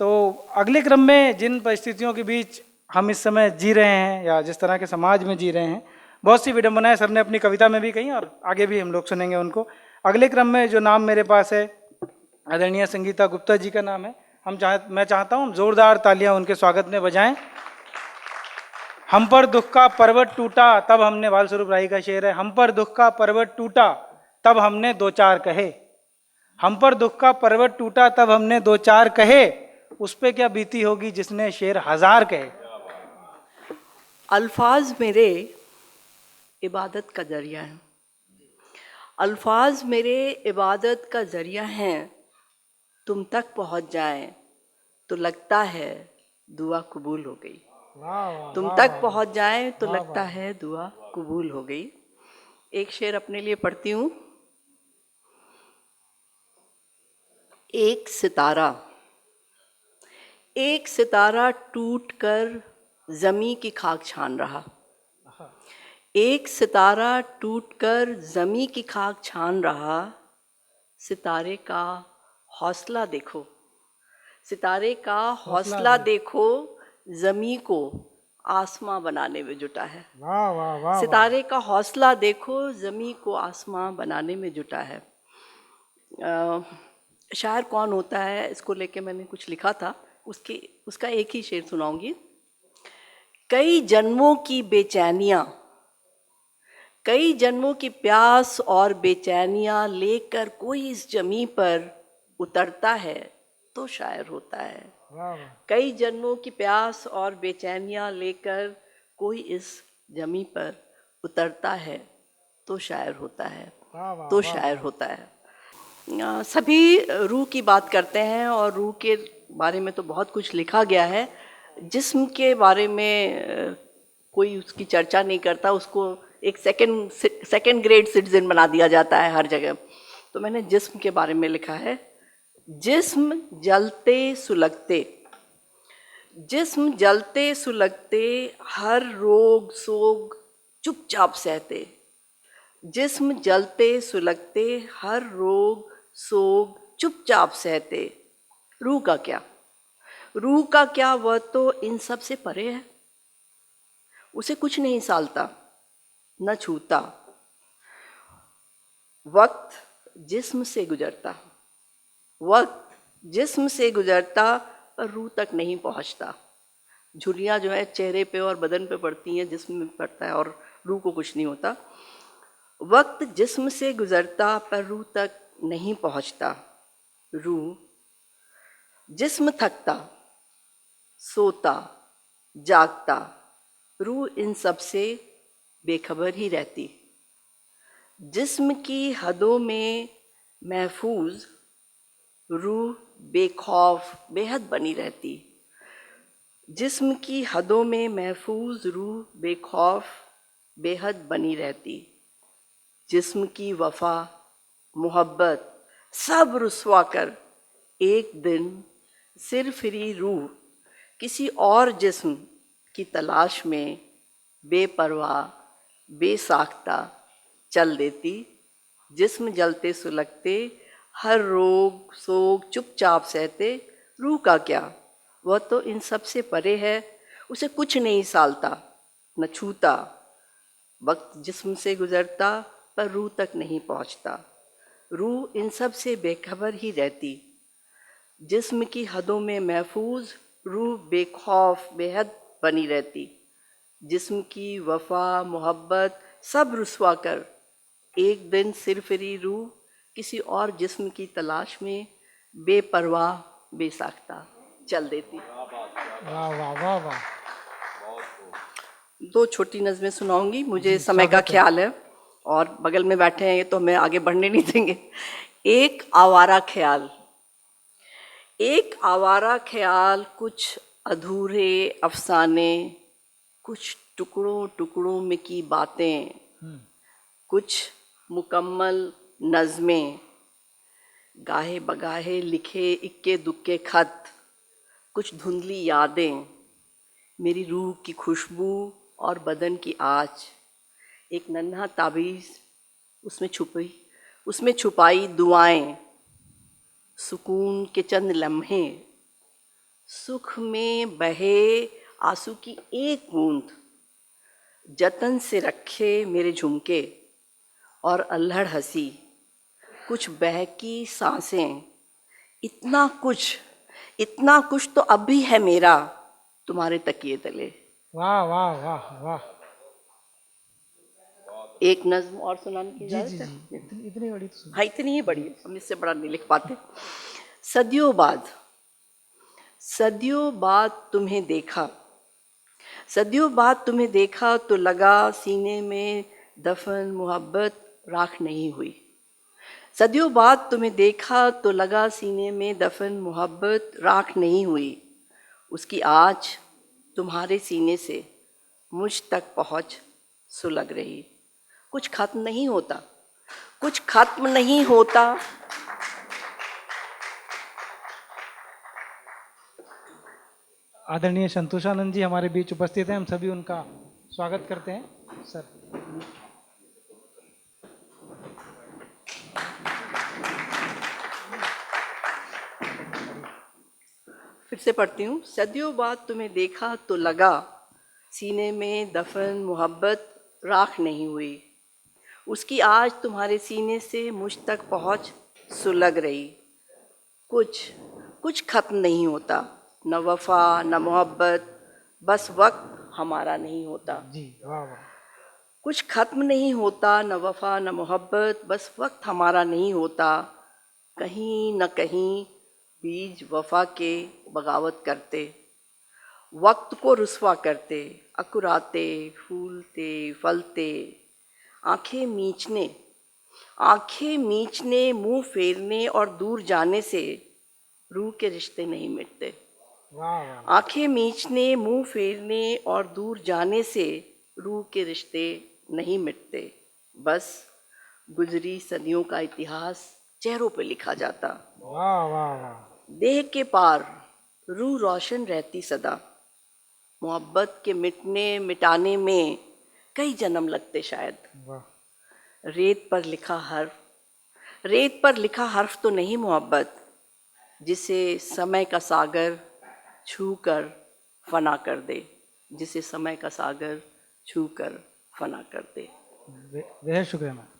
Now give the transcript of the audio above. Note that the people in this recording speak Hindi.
तो अगले क्रम में जिन परिस्थितियों के बीच हम इस समय जी रहे हैं या जिस तरह के समाज में जी रहे हैं, बहुत सी विडंबनाएं सर ने अपनी कविता में भी कही और आगे भी हम लोग सुनेंगे उनको। अगले क्रम में जो नाम मेरे पास है आदरणीय संगीता गुप्ता जी का नाम है। मैं चाहता हूँ हम जोरदार तालियां उनके स्वागत में बजाएं। हम पर दुख का पर्वत टूटा तब हमने, बाल स्वरूप राय का शेर है, हम पर दुख का पर्वत टूटा तब हमने दो चार कहे, हम पर दुख का पर्वत टूटा तब हमने दो चार कहे, उस पे क्या बीती होगी जिसने शेर हजार कहे। अल्फाज मेरे इबादत का जरिया है, अल्फाज मेरे इबादत का जरिया हैं, तुम तक पहुंच जाएं तो लगता है दुआ कबूल हो गई, तुम तक पहुंच जाएं तो लगता है दुआ कबूल हो गई। एक शेर अपने लिए पढ़ती हूँ। एक सितारा टूट कर जमी की खाक छान रहा, एक सितारा टूटकर जमी की खाक छान रहा, सितारे का हौसला देखो, सितारे का हौसला देखो, जमी को आसमां बनाने में जुटा है। वाह वाह वाह। सितारे का हौसला देखो, जमी को आसमां बनाने में जुटा है। शायर कौन होता है, इसको लेके मैंने कुछ लिखा था, उसका एक ही शेर सुनाऊंगी। कई जन्मों की बेचैनियां, कई जन्मों की प्यास और बेचैनियां लेकर कोई इस जमी पर उतरता है तो शायर होता है। कई जन्मों की प्यास और बेचैनियां लेकर कोई इस जमी पर उतरता है तो शायर होता है, तो शायर होता है। सभी रूह की बात करते हैं और रूह के बारे में तो बहुत कुछ लिखा गया है। जिस्म के बारे में कोई उसकी चर्चा नहीं करता, उसको एक सेकंड ग्रेड सिटीजन बना दिया जाता है हर जगह। तो मैंने जिस्म के बारे में लिखा है। जिस्म जलते सुलगते, जिस्म जलते सुलगते, हर रोग सोग चुपचाप सहते, जिस्म जलते सुलगते, हर रोग सोग चुपचाप सहते। रूह का क्या, रूह का क्या, वह तो इन सब से परे है, उसे कुछ नहीं सालता न छूता। वक्त जिस्म से गुजरता, वक्त जिस्म से गुजरता पर रूह तक नहीं पहुंचता। झुर्रियाँ जो है चेहरे पे और बदन पे पड़ती हैं, जिस्म में पड़ता है और रूह को कुछ नहीं होता। वक्त जिस्म से गुजरता पर रूह तक नहीं पहुंचता। रूह जिस्म थकता सोता जागता, रूह इन सब से बेखबर ही रहती। जिस्म की हदों में महफूज, रूह बेखौफ बेहद बनी रहती। जिस्म की हदों में महफूज, रूह बेखौफ बेहद बनी रहती। जिस्म की वफा मोहब्बत सब रुसवा कर, एक दिन सिर फिरी रूह किसी और जिस्म की तलाश में बेपरवाह बेसाख्ता चल देती। जिस्म जलते सुलगते, हर रोग सोग चुपचाप सहते। रूह का क्या, वह तो इन सब से परे है, उसे कुछ नहीं सालता न छूता। वक्त जिस्म से गुजरता पर रूह तक नहीं पहुंचता। रूह इन सब से बेखबर ही रहती। जिस्म की हदों में महफूज, रूह बेखौफ बेहद बनी रहती। जिस्म की वफा मोहब्बत सब रुसवा कर, एक दिन सिर फिरी रूह किसी और जिस्म की तलाश में बेपरवाह बेसाख्ता चल देती। वाह वाह वाह वाह। दो छोटी नज़में सुनाऊंगी, मुझे समय का ख्याल है और बगल में बैठे हैं ये तो हमें आगे बढ़ने नहीं देंगे। एक आवारा ख्याल, एक आवारा ख्याल, कुछ अधूरे अफसाने, कुछ टुकड़ों टुकड़ों में की बातें, कुछ मुकम्मल नज़में, गाहे बगाहे लिखे इक्के दुक्के खत, कुछ धुंधली यादें, मेरी रूह की खुशबू और बदन की आँच, एक नन्हा ताबीज़ उसमें छुपाई दुआएं, सुकून के चंद लम्हे, सुख में बहे आंसू की एक बूंद, जतन से रखे मेरे झुमके और अल्हड़ हंसी, कुछ बहकी सांसें, इतना कुछ तो अब भी है मेरा तुम्हारे तकिए तले। वाह वाह वाह वाह। एक नज्म और सुनाने की जी जी इजाजत जी, है? इतनी बड़ी तो हाँ, इतनी ही बड़ी है, हम इससे बड़ा नहीं लिख पाते। सदियों बाद तुम्हें देखा, सदियों बाद तुम्हें देखा तो लगा सीने में दफन मोहब्बत राख नहीं हुई। सदियों बाद तुम्हें देखा तो लगा सीने में दफन मोहब्बत राख नहीं हुई। उसकी आज तुम्हारे सीने से मुझ तक पहुँच सुलग रही। कुछ खत्म नहीं होता, कुछ खत्म नहीं होता। आदरणीय संतोषानंद जी हमारे बीच उपस्थित हैं, हम सभी उनका स्वागत करते हैं सर। फिर से पढ़ती हूँ। सदियों बाद तुम्हें देखा तो लगा सीने में दफन मोहब्बत राख नहीं हुई। उसकी आज तुम्हारे सीने से मुझ तक पहुँच सुलग रही। कुछ खत्म नहीं होता, न वफा न मोहब्बत, बस वक्त हमारा नहीं होता। जी वाह वाह। कुछ खत्म नहीं होता, न वफा न मोहब्बत, बस वक्त हमारा नहीं होता। कहीं न कहीं बीज वफा के बगावत करते, वक्त को रुसवा करते, अकुराते फूलते फलते, आंखें मीचने मुंह फेरने और दूर जाने से रूह के रिश्ते नहीं मिटते। वाह वाह। आंखें मीचने मुंह फेरने और दूर जाने से रूह के रिश्ते नहीं मिटते। बस गुजरी सदियों का इतिहास चेहरों पे लिखा जाता। वाह वाह वाह। देह के पार रूह रोशन रहती सदा। मोहब्बत के मिटने मिटाने में कई जन्म लगते शायद। वाह। रेत पर लिखा हर्फ तो नहीं मोहब्बत, जिसे समय का सागर छू कर फना कर दे, जिसे समय का सागर छू कर फना कर दे। बेहद शुक्रिया मैम।